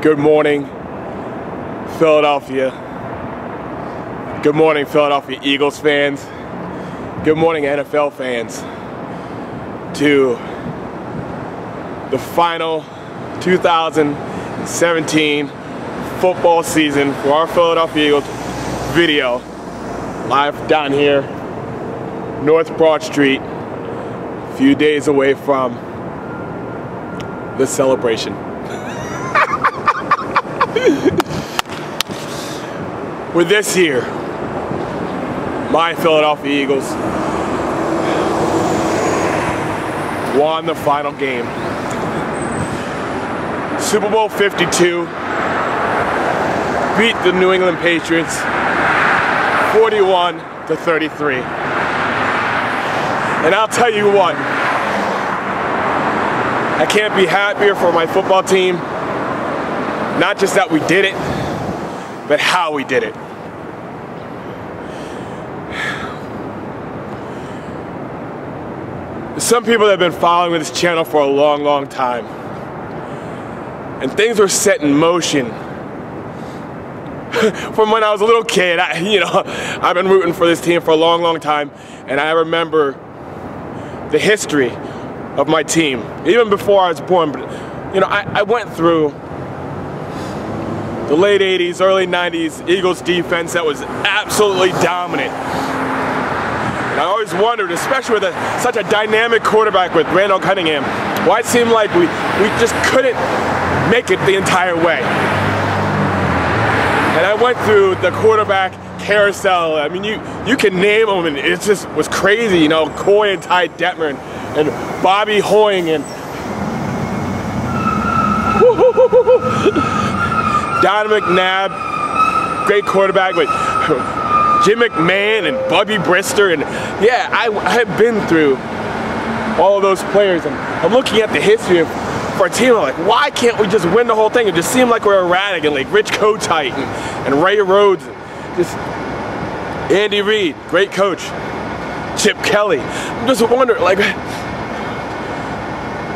Good morning, Philadelphia. Good morning, Philadelphia Eagles fans. Good morning, NFL fans. To the final 2017 football season for our Philadelphia Eagles video, live down here, North Broad Street, a few days away from the celebration. With this year, my Philadelphia Eagles won the final game. Super Bowl 52 beat the New England Patriots 41-33. And I'll tell you what, I can't be happier for my football team. Not just that we did it, but how we did it. Some people have been following this channel for a long, long time. And things were set in motion from when I was a little kid. I've been rooting for this team for a long, long time. And I remember the history of my team, even before I was born. But I went through the late 80s, early 90s Eagles defense that was absolutely dominant. And I always wondered, especially with such a dynamic quarterback with Randall Cunningham, why it seemed like we just couldn't make it the entire way. And I went through the quarterback carousel. I mean, you can name them, and it just was crazy. Coy and Ty Detmer and Bobby Hoying and Don McNabb, great quarterback with Jim McMahon and Bubby Brister, and yeah, I have been through all of those players, and I'm looking at the history for our team. I'm like, why can't we just win the whole thing? It just seemed like we're erratic, and like Rich Kotite and Ray Rhodes, and just Andy Reid, great coach, Chip Kelly. I'm just wondering,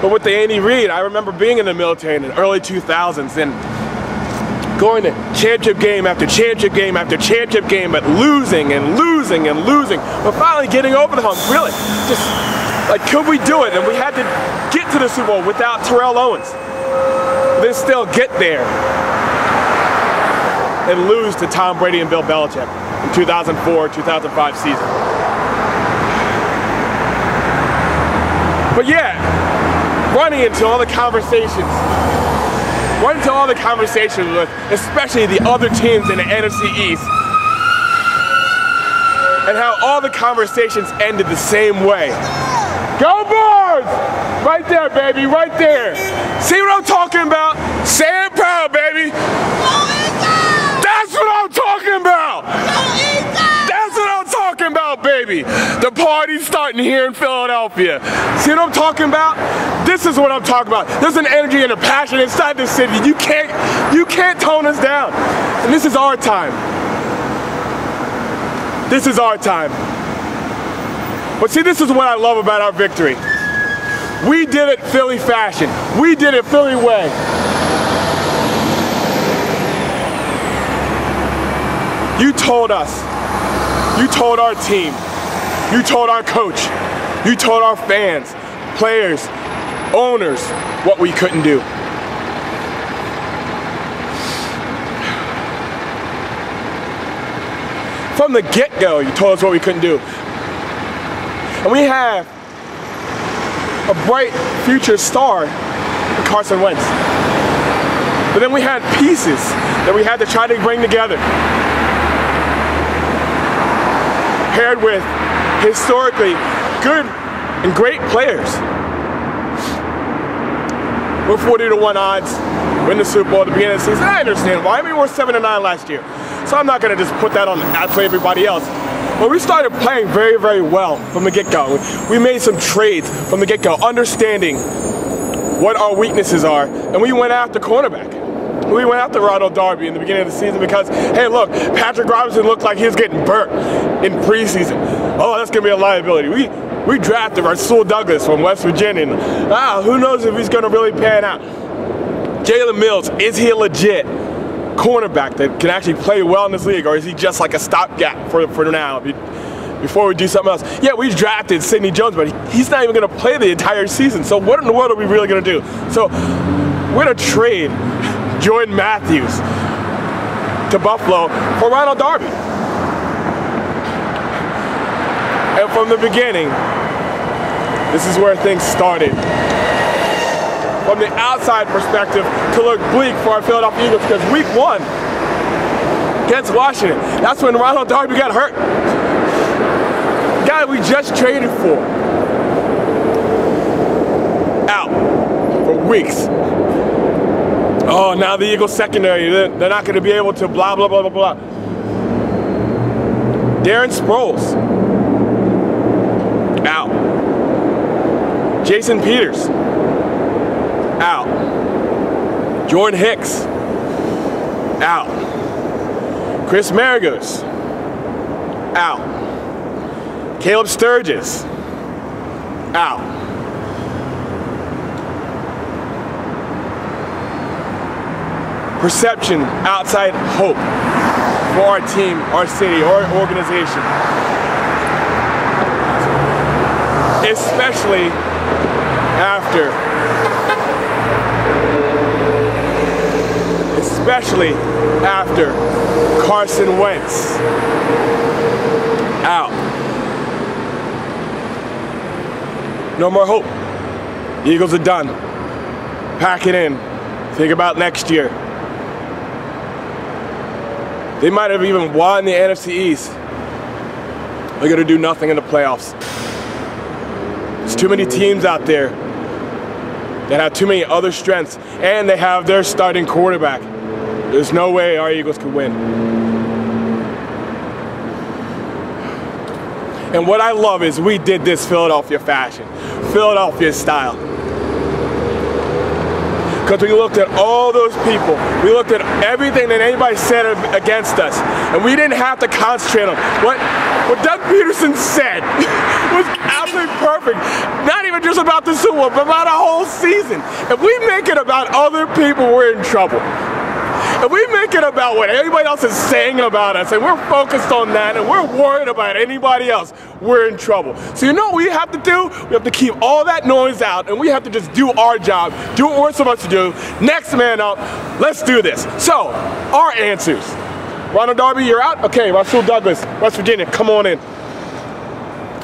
but with the Andy Reid, I remember being in the military in the early 2000s and going to championship game after championship game after championship game, but losing and losing and losing, but finally getting over the hump. Really, just could we do it? And we had to get to the Super Bowl without Terrell Owens, then still get there and lose to Tom Brady and Bill Belichick in 2004-2005 season. But yeah, running into all the conversations with especially the other teams in the NFC East, and how all the conversations ended the same way. Go Birds! Right there, baby, right there. See what I'm talking about? Say it proud, baby. That's what I'm talking about. That's what I'm talking about, baby. The party's starting here in Philadelphia. See what I'm talking about? This is what I'm talking about. There's an energy and a passion inside this city. You can't tone us down. And this is our time. This is our time. But see, this is what I love about our victory. We did it Philly fashion. We did it Philly way. You told us. You told our team. You told our coach. You told our fans, players, owners, what we couldn't do. From the get-go, you told us what we couldn't do. And we have a bright future star in Carson Wentz. But then we had pieces that we had to try to bring together, paired with historically good and great players. We're 40-1 odds, win the Super Bowl at the beginning of the season. I understand why. I mean, we're 7-9 last year. So I'm not going to just put that on for everybody else. But we started playing very, very well from the get-go. We made some trades from the get-go, understanding what our weaknesses are, and we went after cornerback. We went after Ronald Darby in the beginning of the season because, hey, look, Patrick Robinson looked like he was getting burnt in preseason. Oh, that's going to be a liability. We drafted Rasul Douglas from West Virginia. And, who knows if he's going to really pan out. Jalen Mills, is he a legit cornerback that can actually play well in this league, or is he just like a stopgap for now before we do something else? Yeah, we drafted Sidney Jones, but he's not even going to play the entire season. So what in the world are we really going to do? So we're going to trade Jordan Matthews to Buffalo for Ronald Darby. And from the beginning, this is where things started. From the outside perspective, to look bleak for our Philadelphia Eagles, because week 1 against Washington, that's when Ronald Darby got hurt. The guy we just traded for, out for weeks. Oh, now the Eagles secondary, they're not going to be able to blah, blah, blah, blah, blah. Darren Sproles, out. Jason Peters, out. Jordan Hicks, out. Chris Maragos, out. Caleb Sturgis, out. Perception outside hope for our team, our city, our organization. Especially after Carson Wentz out. No more hope. The Eagles are done. Pack it in. Think about next year. They might have even won the NFC East. They're going to do nothing in the playoffs. There's too many teams out there that have too many other strengths, and they have their starting quarterback. There's no way our Eagles could win. And what I love is we did this Philadelphia fashion, Philadelphia style. Because we looked at all those people, we looked at everything that anybody said against us, and we didn't have to concentrate on what Doug Peterson said was absolutely perfect. Not even just about the Super Bowl, but about a whole season. If we make it about other people, we're in trouble. If we make it about what everybody else is saying about us, and we're focused on that, and we're worried about anybody else, we're in trouble. So you know what we have to do? We have to keep all that noise out, and we have to just do our job, do what we're supposed to do. Next man up, let's do this. So, our answers. Ronald Darby, you're out? Okay, Rasul Douglas, West Virginia, come on in.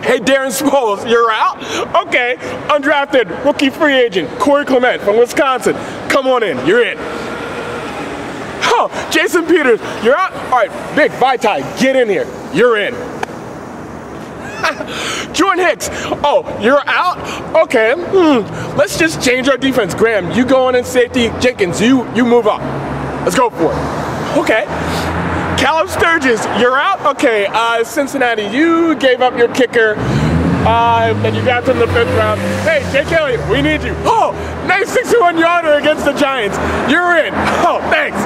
Hey, Darren Sproles, you're out? Okay, undrafted, rookie free agent, Corey Clement from Wisconsin, come on in, you're in. Oh, Jason Peters, you're out? All right, Big Vitae, get in here. You're in. Jordan Hicks, oh, you're out? Okay, let's just change our defense. Graham, you go on in safety. Jenkins, you move up. Let's go for it. Okay. Caleb Sturgis, you're out? Okay, Cincinnati, you gave up your kicker. And you got to in the 5th round. Hey, Jake Elliott, we need you. Oh, nice 61-yarder against the Giants. You're in. Oh, thanks.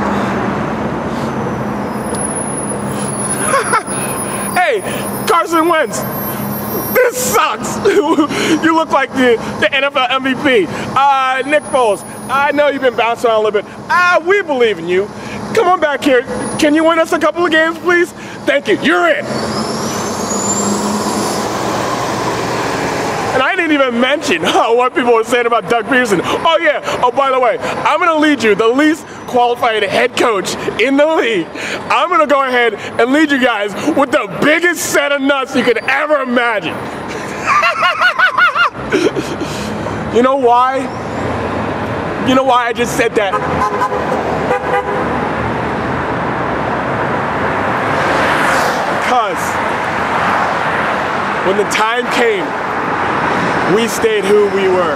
Hey, Carson Wentz, this sucks. You look like the NFL MVP. Nick Foles, I know you've been bouncing around a little bit. We believe in you. Come on back here. Can you win us a couple of games, please? Thank you. You're in. And I didn't even mention what people were saying about Doug Peterson. Oh yeah, oh by the way, I'm gonna lead you, the least qualified head coach in the league. I'm gonna go ahead and lead you guys with the biggest set of nuts you could ever imagine. You know why? You know why I just said that? Because when the time came, we stayed who we were.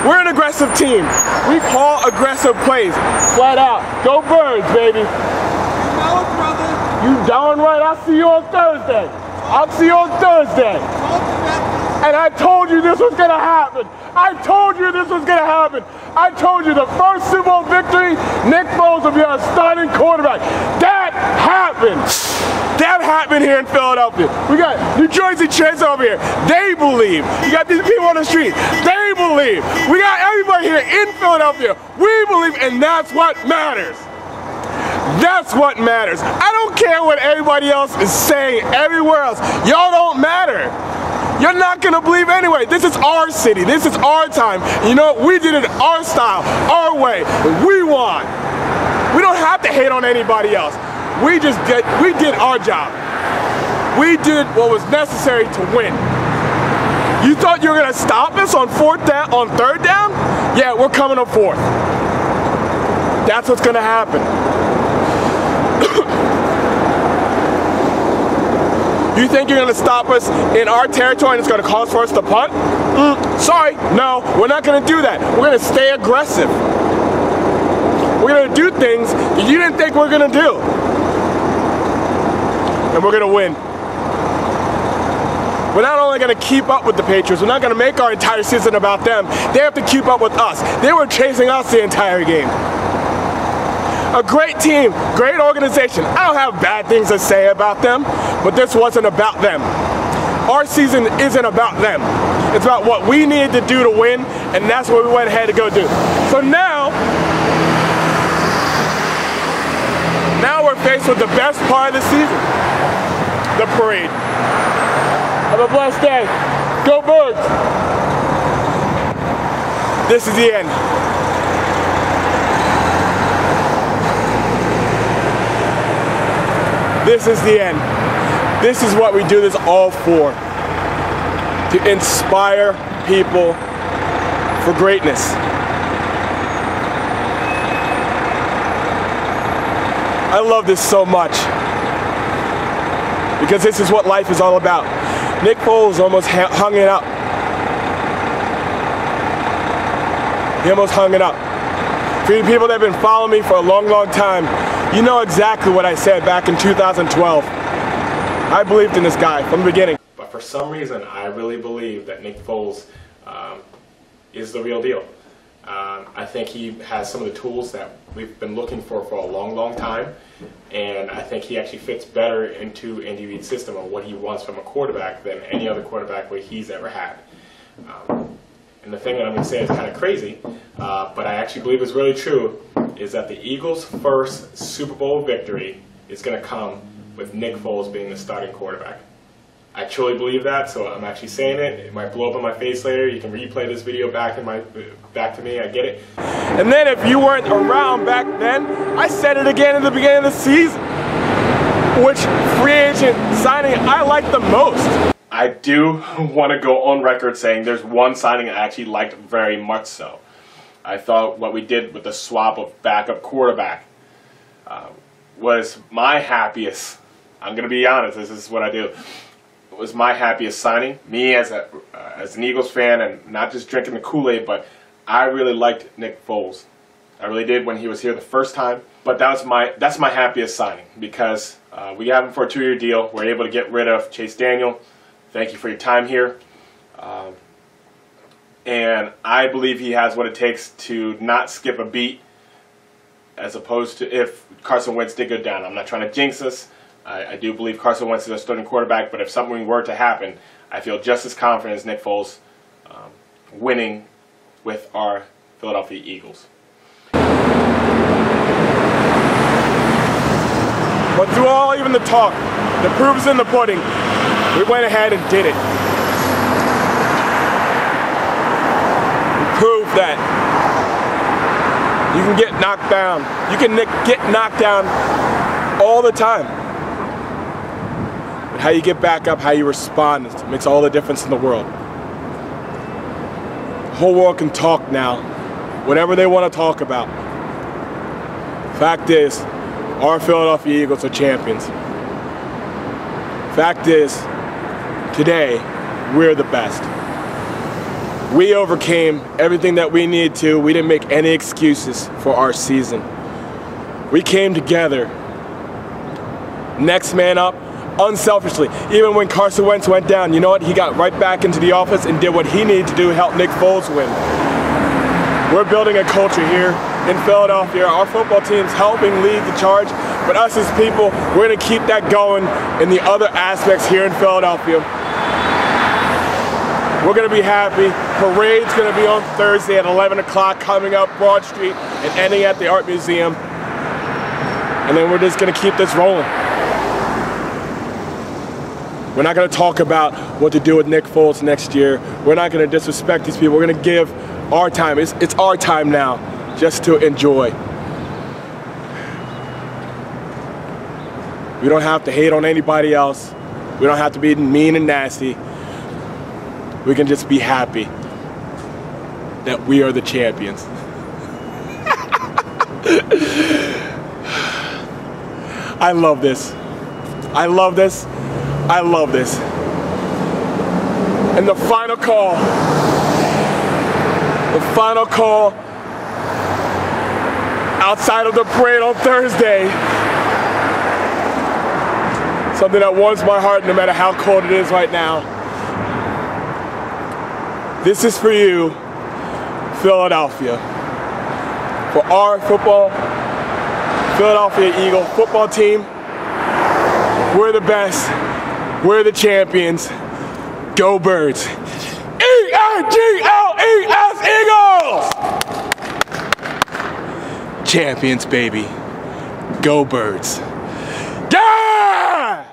We're an aggressive team. We call aggressive plays, flat out. Go Birds, baby. You know it, brother. You darn right. I'll see you on Thursday. I'll see you on Thursday. And I told you this was going to happen. I told you this was going to happen. I told you the first Super Bowl victory, Nick Foles will be our starting quarterback. That happened. happened. That happened here in Philadelphia. We got New Jersey Trades over here. They believe. You got these people on the street. They believe. We got everybody here in Philadelphia. We believe, and that's what matters. That's what matters. I don't care what everybody else is saying everywhere else. Y'all don't matter. You're not gonna believe anyway. This is our city. This is our time. You know what? We did it our style, our way. We won. We don't have to hate on anybody else. We did our job. We did what was necessary to win. You thought you were gonna stop us on third down? Yeah, we're coming up fourth. That's what's gonna happen. You think you're gonna stop us in our territory and it's gonna cause for us to punt? Sorry, no, we're not gonna do that. We're gonna stay aggressive. We're gonna do things that you didn't think we're gonna do. And we're gonna win. We're not only gonna keep up with the Patriots, we're not gonna make our entire season about them. They have to keep up with us. They were chasing us the entire game. A great team, great organization. I don't have bad things to say about them, but this wasn't about them. Our season isn't about them. It's about what we needed to do to win, and that's what we went ahead to go do. So now we're faced with the best part of the season, the parade. Have a blessed day. Go Birds! This is the end. This is the end. This is what we do this all for. To inspire people for greatness. I love this so much. Because this is what life is all about. Nick Foles almost hung it up. He almost hung it up. For you people that have been following me for a long, long time, you know exactly what I said back in 2012. I believed in this guy from the beginning. But for some reason, I really believe that Nick Foles is the real deal. I think he has some of the tools that we've been looking for a long, long time. And I think he actually fits better into Andy Reid's system of what he wants from a quarterback than any other quarterback he's ever had. And the thing that I'm going to say is kind of crazy, but I actually believe is really true, is that the Eagles' first Super Bowl victory is going to come with Nick Foles being the starting quarterback. I truly believe that, so I'm actually saying it. It might blow up in my face later. You can replay this video back to me. I get it. And then if you weren't around back then, I said it again in the beginning of the season. Which free agent signing I like the most? I do want to go on record saying there's one signing I actually liked very much so. I thought what we did with the swap of backup quarterback was my happiest. I'm going to be honest, this is what I do. It was my happiest signing. Me as an Eagles fan, and not just drinking the Kool-Aid, but I really liked Nick Foles. I really did when he was here the first time. But that's my happiest signing because we have him for a 2-year deal. We're able to get rid of Chase Daniel. Thank you for your time here. And I believe he has what it takes to not skip a beat, as opposed to if Carson Wentz did go down. I'm not trying to jinx us. I do believe Carson Wentz is a starting quarterback, but if something were to happen, I feel just as confident as Nick Foles winning with our Philadelphia Eagles. But through all even the talk, the proof is in the pudding. We went ahead and did it. We proved that you can get knocked down. You can get knocked down all the time. But how you get back up, how you respond, makes all the difference in the world. The whole world can talk now, whatever they want to talk about. Fact is, our Philadelphia Eagles are champions. Fact is, today, we're the best. We overcame everything that we needed to. We didn't make any excuses for our season. We came together, next man up, unselfishly. Even when Carson Wentz went down, you know what? He got right back into the office and did what he needed to do to help Nick Foles win. We're building a culture here in Philadelphia. Our football team's helping lead the charge, But us as people, we're going to keep that going in the other aspects here in Philadelphia. We're going to be happy. Parade's going to be on Thursday at 11 o'clock, coming up Broad Street and ending at the Art Museum. And then we're just going to keep this rolling. We're not going to talk about what to do with Nick Foles next year. We're not going to disrespect these people. We're going to give our time. It's our time now just to enjoy. We don't have to hate on anybody else. We don't have to be mean and nasty. We can just be happy that we are the champions. I love this. I love this. I love this. And the final call outside of the parade on Thursday, something that warms my heart no matter how cold it is right now. This is for you, Philadelphia. For our Philadelphia Eagle football team, we're the best. We're the champions. Go Birds. E-A-G-L-E-S Eagles! Champions, baby. Go Birds. Yeah!